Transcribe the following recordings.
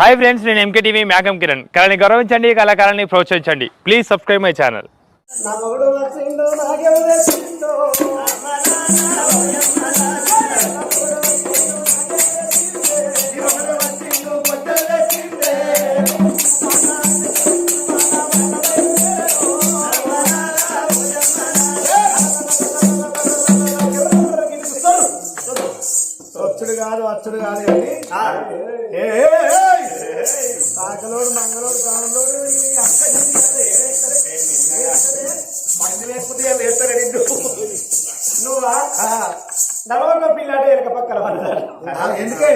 Hi friends, నేను MK TV మేఘం కిరణ్. కళని గౌరవించండి, కళాకారాన్ని ప్రోత్సహించండి. Please subscribe my channel. అచ్చుడు కాదు కానీ సాకలోడు మంగళోడు కామలోడు మంది లేకపోతే వేస్తాడు. నువ్వా నలవక పిల్లాడే వెనక పక్కన ఎందుకే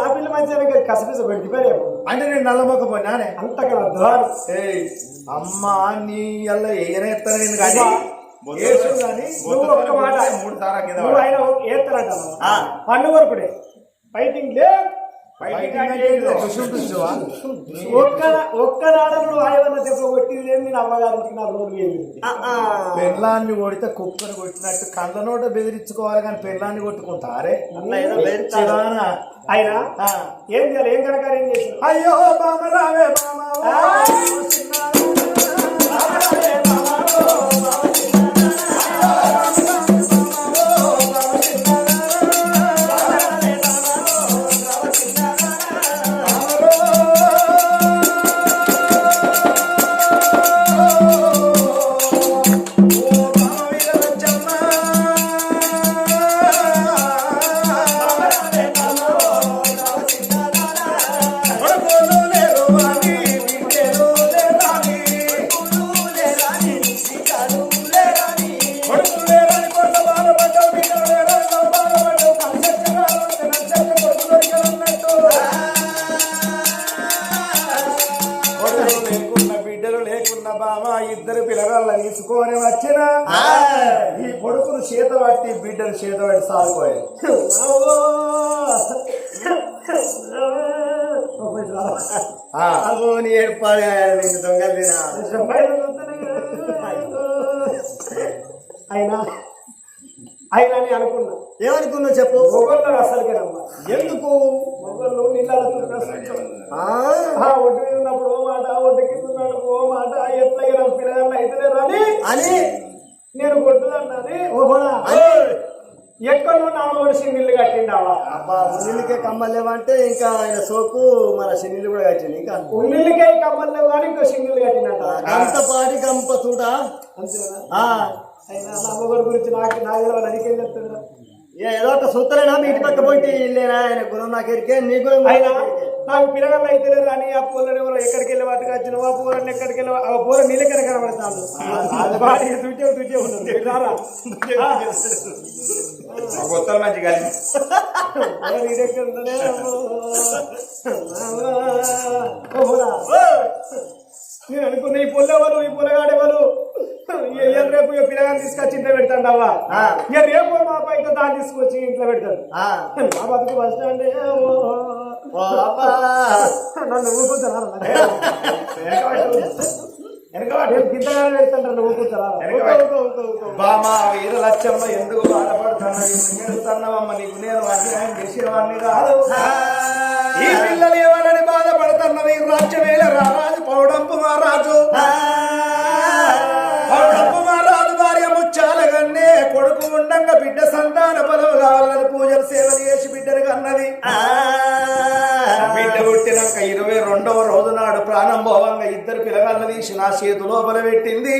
ఆ పిల్ల మంచిగా కసపిస పెట్టిపోయావు అంటే నేను నల్లమొక్కపోయినానే అంతకన్నా ద్వారం అమ్మా నీ అల్ల ఏనేస్తాను నేను కానీ నువ్వు ఒక్క మాట 3 సార్లు కింద ఆయన ఏస్తారంట పన్ను వరకుడే ఫైటింగ్ లే ఒక్కనాడు ఆయన దెబ్బ కొట్టింది నేను అమ్మగారికి నా రోడ్డు పెళ్ళాన్ని కొడితే కుక్కను కొట్టినట్టు కళ్ళ నోట బెదిరించుకోవాలి కానీ పెళ్ళాన్ని కొట్టుకుంటారే ఆయన ఏం చేయాలి ఏం కనుక ఏం చేసి అయ్యో బామ రావే ఇద్దరు పిల్లగాళ్ళ తీసుకొని వచ్చిన ఈ కొడుకును చేత పట్టి బిడ్డను చేత పట్టి సాగిపోయాయి. ఏర్పాడు అయినా అయినా అని అనుకున్నా. ఏమనుకున్నావు చెప్పు. మొగళ్ళు అసలుకే నమ్మా. ఎందుకు మొగళ్ళు నీళ్ళ ఒడ్డు మీద ఉన్నప్పుడు ఓ మాట, ఒడ్డు కింద ఉన్నప్పుడు ఓ మాట, ఎట్లయినా పిల్లగాళ్ళు అయితేలేరు అని నేను కొట్టుదన్నది. ఓహోడా ఎక్కడో నాలుగు సిన్నిళ్ళు కట్టిండావా? అబ్బా ఉన్నిళ్ళకే కమ్మలు లేవంటే ఇంకా ఆయన సోకు మన సిన్నిళ్ళు కూడా కట్టింది. ఇంకా ఉన్నిళ్ళకే కమ్మలు లేవు కానీ ఇంకో సిన్నిళ్ళు కట్టినట్ట. అంత పాటి కంప చూడ అంతేనా? అయినా నా మొగడు గురించి నాకు అడిగేం చెప్తున్నా. ఏదో ఒక సూత్రనా మీ ఇంటి పక్క పోయి ఇల్లేనా ఆయన గుణం నాకు ఎరికే నీ గుణం. అయినా నాకు పిల్లగాళ్ళు అయితే లేదు కానీ ఆ పూలని ఎవరో ఎక్కడికి వెళ్ళే వాటికి వచ్చిన ఆ పూలని ఎక్కడికి వెళ్ళి ఆ పూల నీళ్ళెక్కడ కనబడతాను తుచే ఉంటుంది రారా మంచిగా నేను అనుకున్నా ఈ పొల్లెవరు ఈ పొలగాడేవారు రేపు పిల్లగాని తీసుకొచ్చి ఇంట్లో పెడతాండవా? ఇక రేపు మా పైతో దాన్ని తీసుకొచ్చి ఇంట్లో పెడతాడు. మా బతుకు బస్ స్టాండ్ నన్ను ఊరుకుంటారా? గింతగానే పెడతాంటారు ఊరుకుంటారా? బామా వీర లక్ష్యంలో ఎందుకు బాధపడుతున్నావమ్మ? నీకు నేను అన్యాయం చేసేవాడిని కాదు. ఈ పిల్లలు ఏమని బాధపడుతున్నది? రాజ్యమేళ రారాజు పౌడంపు మహారాజు చాలగానే కొడుకు ఉండంగా బిడ్డ సంతాన పదవు కావాలని పూజలు సేవలు చేసి బిడ్డను కన్నది. బిడ్డ పుట్టినాక 22వ రోజు నాడు ప్రాణం పోవంగా ఇద్దరు పిల్లగాళ్ళ తీసి నా చేతు లోపల పెట్టింది.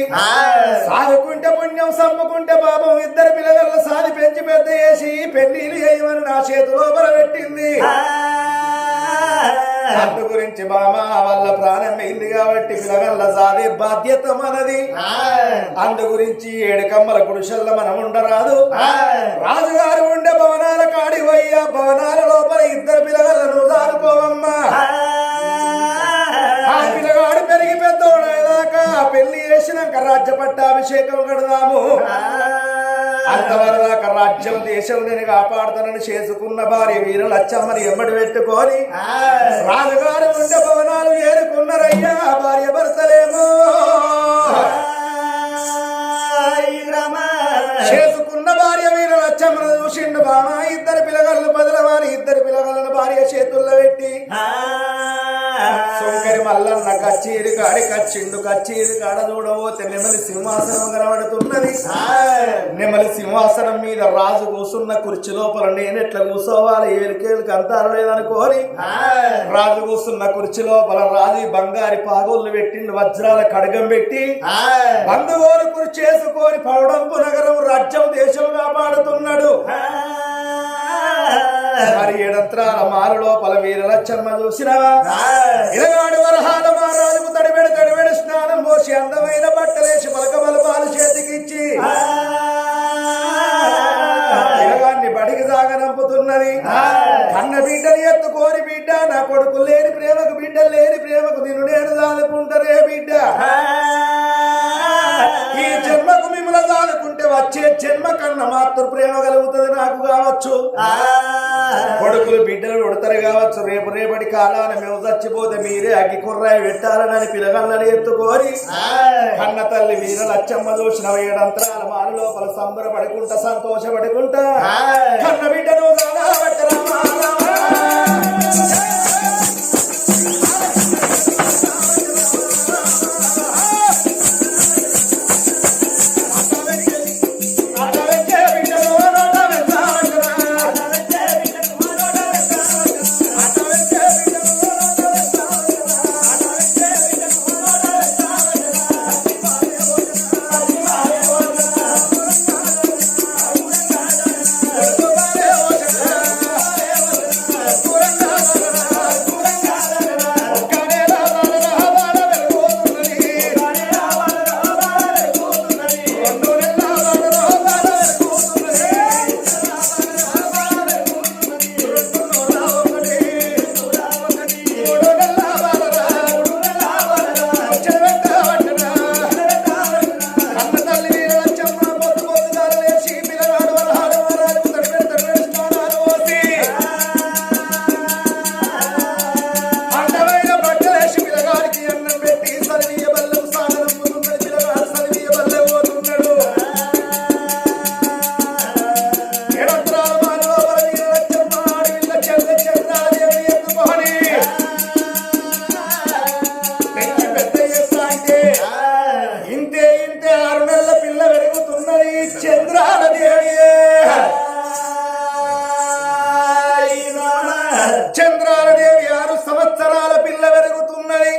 సాగుకుంటే పుణ్యం సమ్ముకుంటే పాపం ఇద్దరు పిల్లగాళ్ళ సాది పెంచి పెద్ద చేసి పెళ్లిలు చేయమని నా చేతు లోపల పెట్టింది. అందు గురించి బామా వాళ్ళ ప్రాణం అయింది కాబట్టి పిల్లగల్ల సాదే బాధ్యత మనది. అందు గురించి 7 కమ్మల గుడిసెల్ల మనం ఉండరాదు. రాజుగారు ఉండే భవనాల కాడి పోయ్యా భవనాల లోపల ఇద్దరు పిల్లగలను సాదుకోవమ్మా. ఆ పిల్లగాడు పెరిగి పెద్దోడేదాకా పెళ్లి చేసినాక రాజ్య పట్టాభిషేకం కడదాము. అంతవరదాకా రాజ్యం దేశం నేను కాపాడుతానని చేసుకున్న భార్య వీర లచ్చమ్మని ఎమ్మడి పెట్టుకొని రాజుగారు ఉండే భవనాలు ఏరుకున్నారయ్యా. భార్య భర్తలేమో చేసుకున్న భార్య వీర లచ్చమ్మను చూసిండు బామా. ఇద్దరు పిల్లగాళ్ళు బదులవాని ఇద్దరు పిల్లగాళ్ళను భార్య చేతుల్లో పెట్టి సొంకరి మల్లన్న కచ్చేరి కాడి కచ్చిండు కచ్చేరి కాడ చూడబోతే నెమలి సింహాసనం కనబడుతున్నది నెమలి సింహాసనం మీద రాజు కూసున్న కుర్చీ లోపల నేను ఎట్లా కూసోవాలి ఏలికేలికి అంతారు లేదనుకోని రాజు కూసున్న కుర్చీ లోపల రాజు బంగారి పాగోళ్ళు పెట్టిండు వజ్రాల కడగం పెట్టి బంధువులు కుర్చీ చేసుకొని పౌడంపు నగరం రాజ్యం దేశం కాపాడుతున్నాడు మరి ఏడంత్రాల మారు లోపల వీరలచ్చమ్మ చూసినవా ఇరగాడు వరహాల మహారాజుకు తడిబెడి స్నానం పోసి అందమైన బట్టలేసి పలకబలపాలు చేతికిచ్చి ఇరగాన్ని బడికి సాగనంపుతున్నది కన్న బిడ్డని ఎత్తుకోని బిడ్డ నా కొడుకు లేని ప్రేమకు బిడ్డ లేని ప్రేమకు నిన్ను నేను దాదుకుంటారే బిడ్డ ఈ జన్మకు మిమ్మల్ని దానుకుంటే వచ్చే జన్మ కన్నా మాతృ ప్రేమ కలుగుతుంది నాకు కావచ్చు కొడుకులు బిడ్డలు ఉడతారు కావచ్చు రేపటి కాలాన మేము చచ్చిపోతే మీరే అగ్గి కుర్రాయి పెట్టాలని పిల్లగాళ్ళని ఎత్తుకోరి కన్న తల్లి వీర లచ్చమ్మ చూసిన ఏడంతరాల మారు లోపల సంబరపడుకుంటా సంతోషపడుకుంటా కన్న బిడ్డను చంద్రాలదేవి 6 సంవత్సరాల పిల్ల పెరుగుతున్నది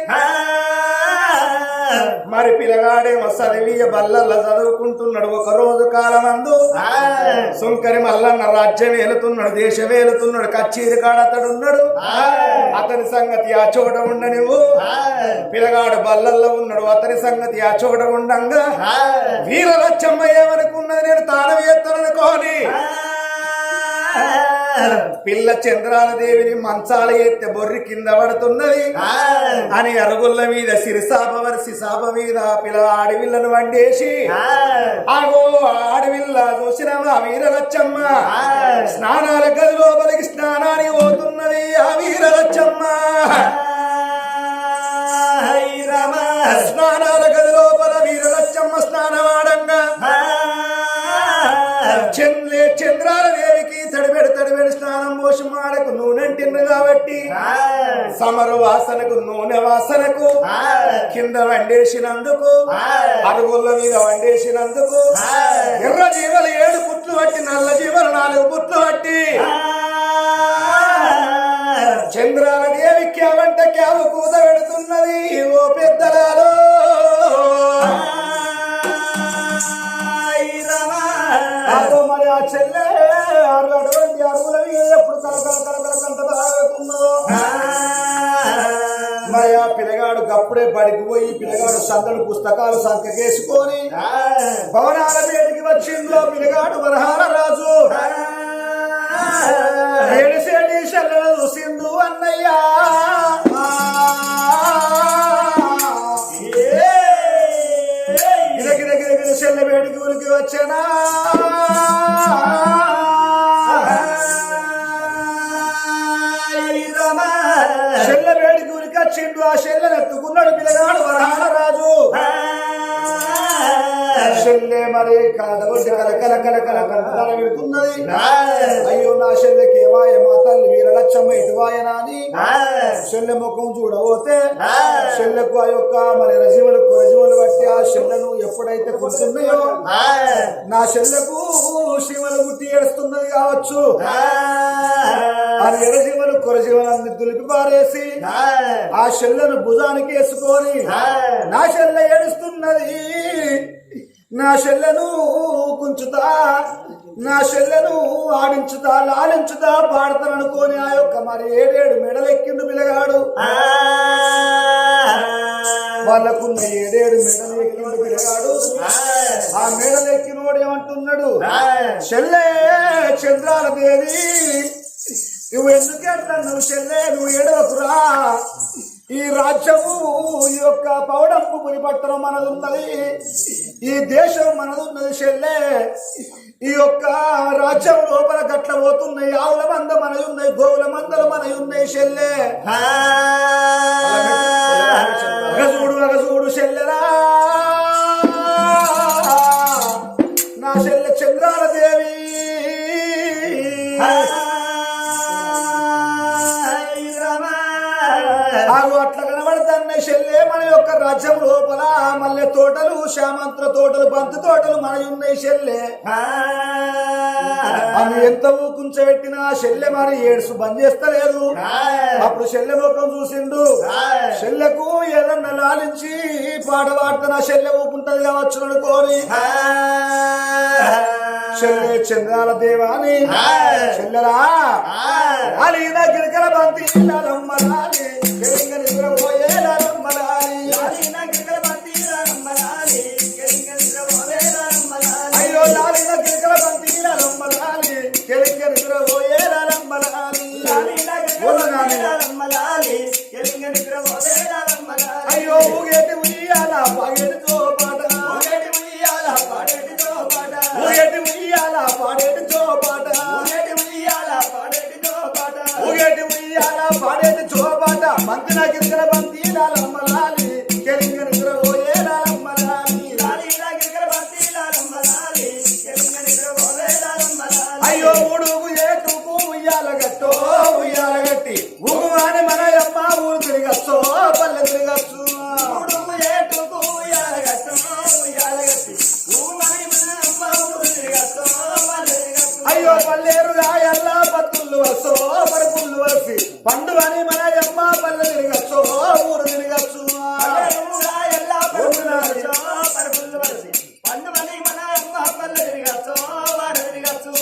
మరి పిల్లగాడేమో చదివియ బల్లల్ల చదువుకుంటున్నాడు ఒక రోజు కాలమందు సుంకరి మల్లన్న రాజ్యం ఏలుతున్నాడు దేశం ఏలుతున్నాడు కచ్చేరి కాడ అతడున్నాడు అతని సంగతి ఆ చోట ఉండ నువ్వు పిల్లగాడు బల్లల్లో ఉన్నాడు అతని సంగతి ఆ చోట ఉండంగా వీరలచ్చమ్మ ఏమనుకున్నది నేను తాళం ఎత్తననుకోని పిల్ల చంద్రాలదేవిని మంచాల ఎత్తే బొర్రి కింద పడుతున్నది అని అరుగుళ్ళ మీద సిరిసాప వర్సి సాప మీద పిల్ల ఆడవిల్లను వండేసి ఆగో ఆడవిల్ల చూసిన మా వీరలచ్చమ్మ స్నానాల గది లోపలికి స్నానానికి పోతున్నది ఆ వీరలచ్చమ్మ స్నానాల గది లోపల వీరలచ్చమ్మ స్నానమాడంగా చంద్రాలదేవికి తడిబెడి స్నానం పోసి మాడకు నూనెంటింది కాబట్టి సమరు వాసనకు నూనె వాసనకు కింద వండేసినందుకు అరుగుళ్ళ మీద వండేసినందుకు ఎర్ర జీవలు 7 పుట్లు పట్టి నల్ల జీవలు 4 పుట్లు పట్టి చంద్రాలదేవి క్యావంట క్యావ కూత పెడుతున్నది ఓ పెద్దలాలో మరి ఆ చెల్లె అటువంటి అరుగుల ఎప్పుడు కలకంత తాగుతుందో మరి ఆ పిల్లగాడు గప్పుడే బడికి పోయి పిల్లగాడు సందడి పుస్తకాలు సంఖ్యకేసుకొని భవనాల పేరుకి వచ్చిందో పిల్లగాడు వరహాల రాజు ఏడిసేడి చెల్లెలు చూసిండు అన్నయ్యా చెల్లె వేడికి ఉరికి వచ్చానా చెల్లె వేడికి ఉరికి వచ్చిండు ఆ చెల్లెని ఎత్తుకున్నాడు పిల్లగాడు వరహాల రాజు చెల్లె మరి కాదొడ్డి కలకల కలకల కంటార పెడుతున్నది అయ్యో నా చెల్లెకి ఏమాయ మా తల్లి వీరలచ్చమ్మ ఇటువాయనా అని చెల్లె ముఖం చూడబోతే చెల్లెకు ఆ యొక్క మరి రజీవులు బట్టి ఆ చెల్లెను ఎప్పుడైతే కొడుతున్నాయో నా చెల్లెకు శివలు గుట్టి ఏడుస్తున్నది కావచ్చు అది ఎడజీవలు కొరజీవనాన్ని దులిపి పారేసి ఆ చెల్లెను భుజానికి వేసుకొని నా చెల్లె ఏడుస్తున్నది నా చెల్లెను కుంచుతా నా చెల్లెను ఆడించుతా లాలించుతా పాడతాననుకోని ఆ యొక్క మరి 7 మెడలెక్కిండు పిల్లగాడు వాళ్ళకున్న 7 మెడలు ఎక్కిండు పిల్లగాడు ఆ మెడలెక్కినోడు ఏమంటున్నాడు చెల్లె చంద్రాల దేవి నువ్వు ఎందుకు ఎడతావు చెల్లె నువ్వు ఏడవకురా ఈ రాజ్యము ఈ యొక్క పౌడప్పు పులిపట్టణం మనదున్నది ఈ దేశం మనదున్నది చెల్లె ఈ యొక్క రాజ్యం లోపల గట్ల పోతున్నాయి ఆవుల మంద మనవి ఉన్నాయి గోవుల మందలు మనవి ఉన్నాయి చెల్లె అగజూడు చెల్లెరా నా చెల్లె చంద్రాల దేవి అట్లా కనబడతాన్న చెల్లె మన యొక్క రాజ్యం లోపల మల్లె తోటలు శామంత్ర తోటలు బంతి తోటలు మనవి ఉన్నాయి చెల్లె ఆమె ఎంత ఊకుంచబెట్టినా చెల్లె మరి ఏడుసు బంద్ చేస్తలేదు అప్పుడు చెల్లె ముఖం చూసిండు చెల్లెకు ఏదన్నా లాలించి పాట పాడుతున్నా చెల్లె ఊపుంటది కావచ్చు అనుకోని చెల్లె చంద్రాల దేవాని చెల్లెలా అలీన గిరికల బంతి రమ్మలాలి అయ్యో లాలిన గిరికల బంతి రమ్మలాలి అయ్యో ఊగేటి ఉయ్యాల పాడేటితో పాట ఊగేటి ఉయ్యాల పాడేటితో పాట ఊగేటి ఉయ్యాల పాడేటి చోపాట మంత్రి నా గిరికల బంతి రమ్మలాలి కెలింగ నిద్రపోయే రమ్మలాలి అయ్యో ఊడుగు ఏటుకు ఉయ్యాల గట్టి ఊగు అని మన అమ్మ ఊరు తిరగచ్చో పల్లె తిరగచ్చు ఊడుగు ఏటుకు ఉయ్యాల గట్టి ఊగు అని మన అమ్మ ఊరు తిరగచ్చో పల్లె తిరగచ్చు అయ్యో పల్లెరు రాయల్లా పత్తులు వస్తో పరుపులు వసి పండు అని మన అమ్మ పల్లె తిరగచ్చో ఊరు తిరగచ్చు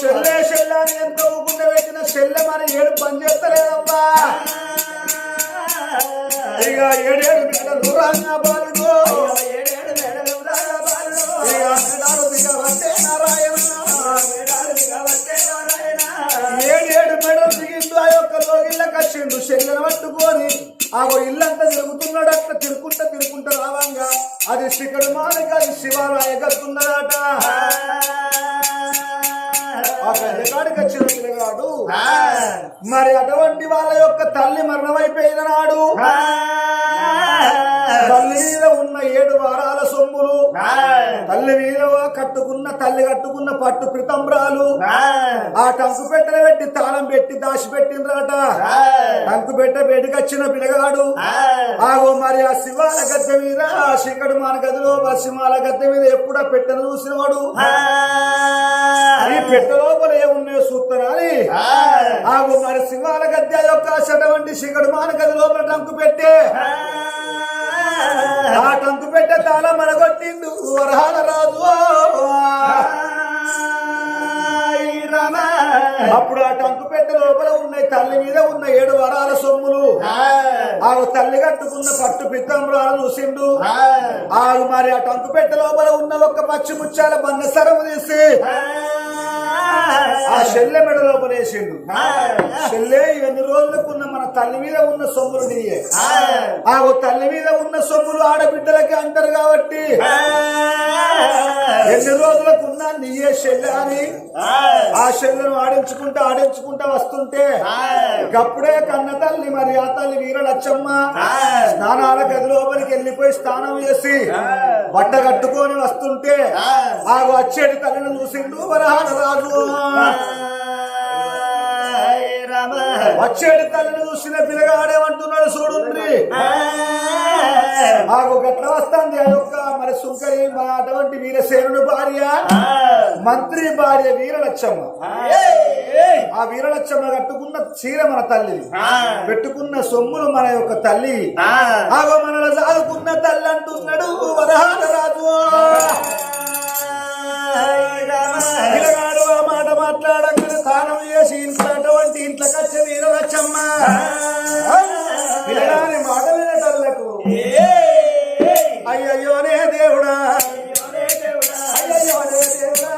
చెల్లె చెల్లని ఎంతో ఊకుండా పెట్టిన చెల్లె మన ఏడు పని చేస్తలేదమ్మా ఇక 7 మెడలు రాగా బాలుడు నారాయణ 7 మెడలు దిగిండు ఆ యొక్క లోగిళ్ళ కచ్చిండు చెల్లెను పట్టుకొని ఆ ఇల్లంతా తిరుగుతున్నాడు అట్లా తిరుకుంటా రావంగా అది శిఖడు మానక శివాలయ కట్టున్నదట కాడికి వచ్చిన పిల్లగాడు మరి అటువంటి వాళ్ళ యొక్క తల్లి మరణమైపోయిన నాడు తల్లి మీద ఉన్న 7 వారాల సొమ్ములు తల్లి మీద తల్లి కట్టుకున్న పట్టు పితంబ్రాలు ఆ టంకు పెట్టెలు పెట్టి తాళం పెట్టి దాచిపెట్టిండ్రట టంకు పెట్టె బయటకొచ్చిన పిల్లగాడు ఆగో మరి ఆ శివాల గద్దె మీద ఆ శిఖడు మాన గదిలో సింహాల గద్దె మీద ఎప్పుడో పెట్టెను చూసినవాడు ఈ పెట్టె లోపల ఏమున్నాయో చూస్తారని ఆగో మరి సింహాల గద్దె యొక్క అటువంటి శిఖడు మాన గది లోపల టంకు పెట్టే ఆ టంకు పెట్టె తాళం మనగొట్టిండు వరహాల రాజు అప్పుడు ఆ టంకు పెట్టె లోపల ఉన్నాయి తల్లి మీద ఉన్న 7 వారాల సొమ్ములు ఆ తల్లి కట్టుకున్న పట్టు పిత్తంబ్రాలు చూసిండు ఆగు మరి ఆ టంకు పెట్టె లోపల ఉన్న ఒక పచ్చి ముచ్చాల బండ సరము తీసి ఆ చెల్లె మెడ లోపలేసిండు చెల్లె ఎన్ని రోజులకున్న మన తల్లి మీద ఉన్న సొమ్ములు నీయే ఆ తల్లి మీద ఉన్న సొమ్ములు ఆడబిడ్డలకి అంటారు కాబట్టి ఎన్ని రోజులకున్నా నీయే చెల్లె అని ఆ చెల్లెను ఆడించుకుంటా వస్తుంటే గప్పుడే కన్న తల్లి మరి ఆ తల్లి వీరలచ్చమ్మ స్నానాల గది లోపలికి వెళ్ళిపోయి స్నానం చేసి బట్ట కట్టుకొని వస్తుంటే ఆ వచ్చేటి తల్లిని చూసిండు వరహాల రాజు వచ్చేటి తల్లిని చూసిన పిల్లగాడేమంటున్నాడు చూడుండ్రి మాకు గట్ల వస్తుంది అదొక్క మరి సుంకరి మా అటువంటి వీరసేనుడు భార్య మంత్రి భార్య వీరలచ్చమ్మ ఆ వీరలచ్చమ్మ కట్టుకున్న చీర మన తల్లి పెట్టుకున్న సొమ్ములు మన యొక్క తల్లి ఆగో మనలో సాదుకున్న తల్లి అంటున్నాడు వరహాల రాజు పిల్లగాడు ఆ మాట మాట్లాడగానే తానం చేసి ఇంట్లో అటువంటి ఇంట్లోకి వచ్చే వీరలచ్చమ్మ పిల్లగాని మాట వినటల్లకు అయ్యయ్యోనే దేవుడా అయ్యయ్యోనే దేవుడా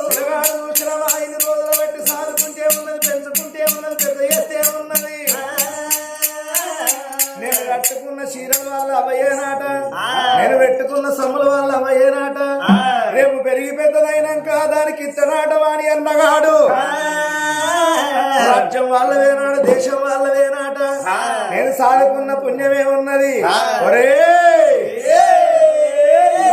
పిల్లగాడు చూసిన 5 రోజులు బట్టి సాదుకుంటే ఉన్నది పెంచుకుంటే ఉన్నది పెద్ద చేస్తే ఉన్నది నేను కట్టుకున్న చీరల వాళ్ళ అవయ్యేనాట నేను పెట్టుకున్న సమ్ముల వాళ్ళ అవయ్యేనాట రేపు పెరిగి పెద్దదైనాక దానికి ఇత్తనాట వాణి అన్నగాడు రాజ్యం వాళ్ళవేనాడు దేశం వాళ్ళవేనాట నేను సాదుకున్న పుణ్యమే ఉన్నది ఒరే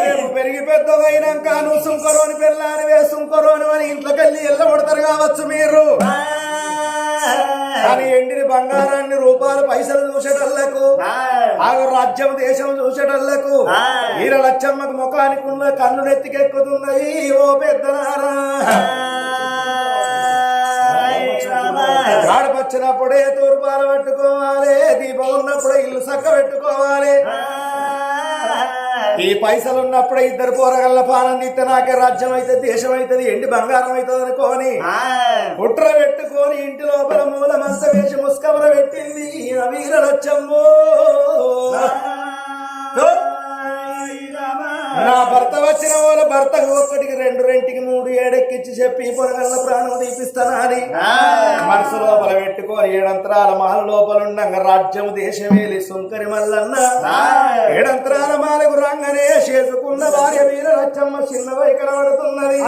రేపు పెరిగి పెద్దదైనాక నువ్వు సుంకరోని పిల్లని వేసుంకరోని అని ఇంట్లోకి వెళ్ళి ఎల్లబడతారు కావచ్చు మీరు కానీ ఎండిని బంగారాన్ని రూపాయలు పైసలు చూసేటళ్లకు ఆ రాజ్యం దేశం చూసేటళ్లకు వీరలచ్చమ్మకు ముఖానికి ఉన్న కన్ను నెత్తికెక్కుతున్నాయి ఓ పెద్దనారా గాడపచ్చినప్పుడే తూర్పాలు పట్టుకోవాలి దీపం ఉన్నప్పుడే ఇల్లు చక్క పెట్టుకోవాలి ఈ పైసలు ఉన్నప్పుడే ఇద్దరు పోరగల్ల పాలన తీస్తే నాకే రాజ్యం అయితే దేశం అవుతుంది ఎండి బంగారం అవుతుంది అనుకోని కుట్ర పెట్టుకొని ఇంటి లోపల మూల మంచ వేసి ముస్కవర పెట్టింది వీరలచ్చమ్మో నా భర్త వచ్చిన వాళ్ళ భర్తకు 1కి 2 2కి 3 ఏడెక్కిచ్చి చెప్పి పొరగల్ల ప్రాణం తీపిస్తానా అని మనసు లోపల పెట్టుకొని 7 అంతరాల మాల లోపల ఉండగా రాజ్యం దేశమేలి సుంకరి మల్లన్న 7 అంతరాల మాలకు రంగనే చేసుకున్న భార్య వీరలచ్చమ్మ చిన్నవై కనబడుతున్నది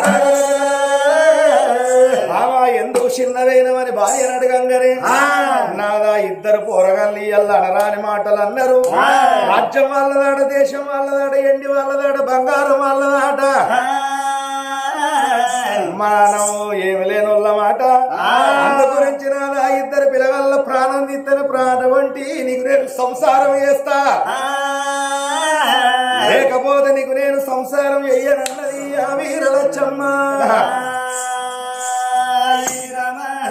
ఎందుకు చిన్నవైనవని భార్యను అడగంగానే నాదా ఇద్దరు పోరగాళ్ళు ఇయ్యాల అనరాని మాటలు అన్నారు రాజ్యం వాళ్ళదాడ దేశం వాళ్ళదాడ ఎండి వాళ్ళదాడ బంగారం వాళ్ళదాట మనం ఏమి లేనోళ్ళ మాట అందు గురించి నాదా ఇద్దరు పిల్లగాళ్ళ ప్రాణం తీస్తని ప్రాణం వంటి నీకు నేను సంసారం చేస్తా లేకపోతే నీకు నేను సంసారం చెయ్యనన్నది ఆ వీరలచ్చమ్మ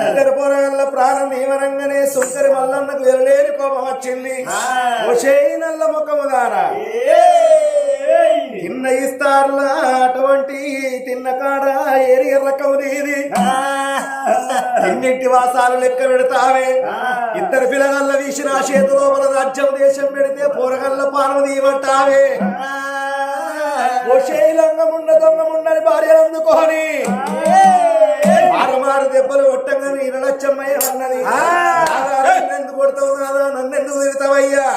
ఇద్దరు పోరగల్ల ప్రాణం నియమనంగానే సుంకరి మల్లన్నకు వెళ్ళలేని కోపం వచ్చింది నల్ల ముఖము దానా తిన్న ఇస్తారులా అటువంటి తిన్న కాడ ఏరి రకం నీది ఇన్నింటి వాసాలు లెక్క పెడతావే ఇద్దరు పిల్లగల్ల వీసిన చేతిలో మన రాజ్యం దేశం పెడితే పోరగల్ల పానం తీయబట్టావే లంగముండ దొంగముండని భార్యను అందుకోని మారు దెబ్బలు కొట్టంగా వీరలచ్చమ్మయ్య అన్నది ఎందుకు కొడతావు కాదా నన్నెందుకు తిడతావయ్యా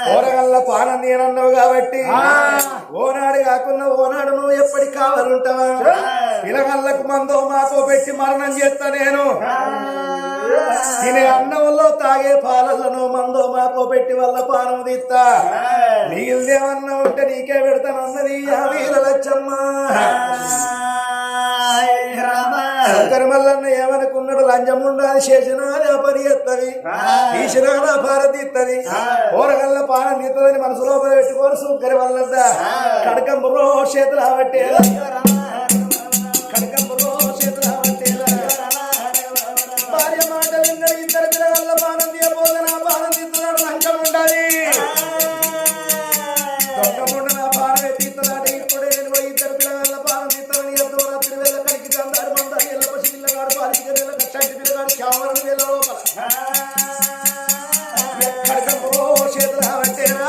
పోరగల్ల పానం నేనన్నావు కాబట్టి ఓనాడు కాకుండా ఓనాడు నువ్వు ఎప్పటికి కావాలంటావా పిల్లగల్లకు మందో మాకో పెట్టి మరణం చేస్తా నేను తినే అన్నంలో తాగే పాలల్లో మందో మాకో పెట్టి వల్ల పానం తీస్తా నీళ్ళేమన్నా ఉంటే నీకే పెడతానన్నది ఆ వీరలచ్చమ్మ మల్లన్న ఏమనుకున్నాడు లంజముండాది చేసినాది అపరి ఎత్తది తీసినాది అపారతి ఇత్తది కూరగల్ల పానం తీస్తుందని మనసు లోపల పెట్టుకొని సుంకరి వల్లద్ద కడకంబురో చేతులు ఆబట్టే కడకంబురో చేతులు ఆబట్టే భార్య మాట విన్నది ఇద్దరు పిల్లగల్ల పానం తీయబోదు నా పానం తీస్తున్నాడు లంచముండాది దొంగముండ నా పానం ఎత్తిస్తున్నాడు ఇప్పుడే నేను ఇద్దరు పిల్లగల్ల పానం తీస్తానని ఎంతో రాత్రి వేళ కడికి చందాడు మందాడు ఎల్లపసి పిల్లగాడు పాలిక నెల కట్టంటి పిల్లగాడు క్షామరం వేల లోపల కడకంబురో చేతులు ఆబట్టేరా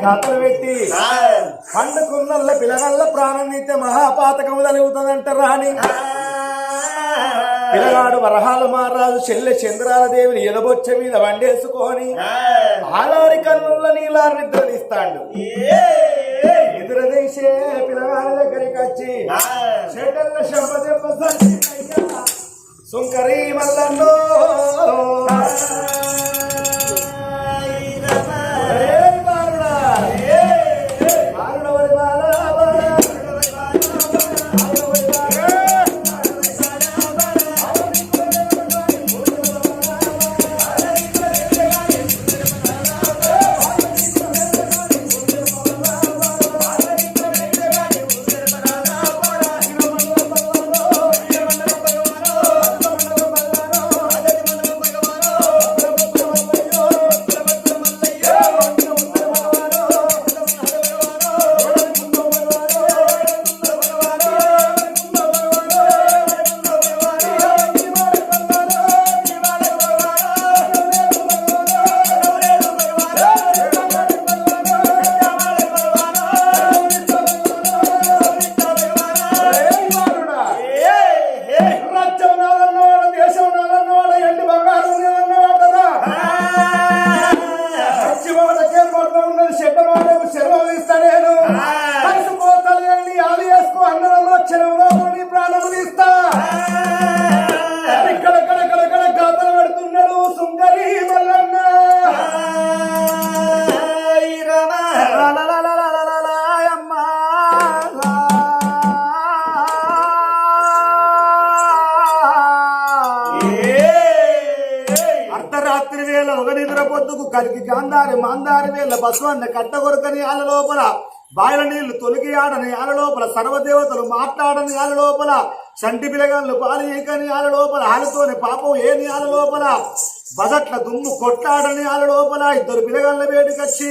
ఖాతలు పెట్టి పండుకున్నల్ల పిల్లగల్ల ప్రాణం నీతే మహాపాతకం తలుగుతుందంట రాని పిల్లగాడు వరహాల మహారాజు చెల్లె చంద్రాల దేవిని ఎదబొచ్చ మీద వండేసుకొని ఆలారి కన్నుల నీలారి నిద్రనిస్తాడు ఎదురదేశే పిల్లగాడి దగ్గరికి వచ్చి చెడ్డల్ల శంపదెబ్బ సుంకరీ మల్లన్నో అర్ధరాత్రి వేళ ఒక నిద్ర పొద్దుకు కలికి గాంధారి మాందారి వేళ బస్వన్న కట్ట కొరకని ఆల లోపల బాయిల నీళ్లు తొలికి ఆడని ఆల లోపల సర్వదేవతలు మాట్లాడని ఆల లోపల సంటి పిలగన్లు పాలికని ఆల లోపల ఆలతోని పాపం ఏని ఆల లోపల బదట్ల దుమ్ము కొట్లాడని ఆల లోపల ఇద్దరు పిలగన్ల వేడికొచ్చి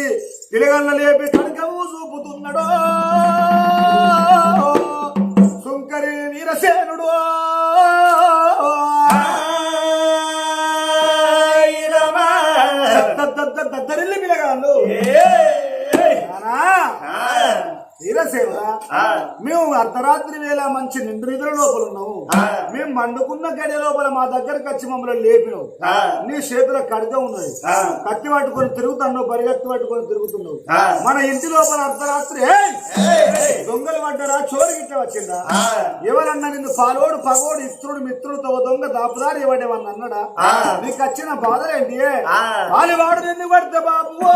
పిలగన్ల లేపి కనకము చూపుతున్నాడో సుంకరి వీరసేనుడు దద్దరిల్లి పిలగాళ్ళు వీరసేవ మేము అర్ధరాత్రి వేళ మంచి నిద్ర లోపల ఉన్నాము మేము మండుకున్న గడియ లోపల మా దగ్గరకు వచ్చి మమ్మల్ని లేపినావు నీ చేతుల ఖడ్గం ఉన్నది కత్తి పట్టుకొని తిరుగుతున్నావు పరిగెత్తి పట్టుకొని తిరుగుతున్నావు మన ఇంటి లోపల అర్ధరాత్రి దొంగలు పడ్డారా చోరు గిట్ల వచ్చిందా ఎవరన్నా నిన్ను పాలోడు పగోడు ఇత్రుడు మిత్రుడు దొంగ దాపుదారి ఇవ్వడేవన్నా అన్నాడా నీకు వచ్చిన బాధలేంటి వాడు నిన్ను పడితే బాబు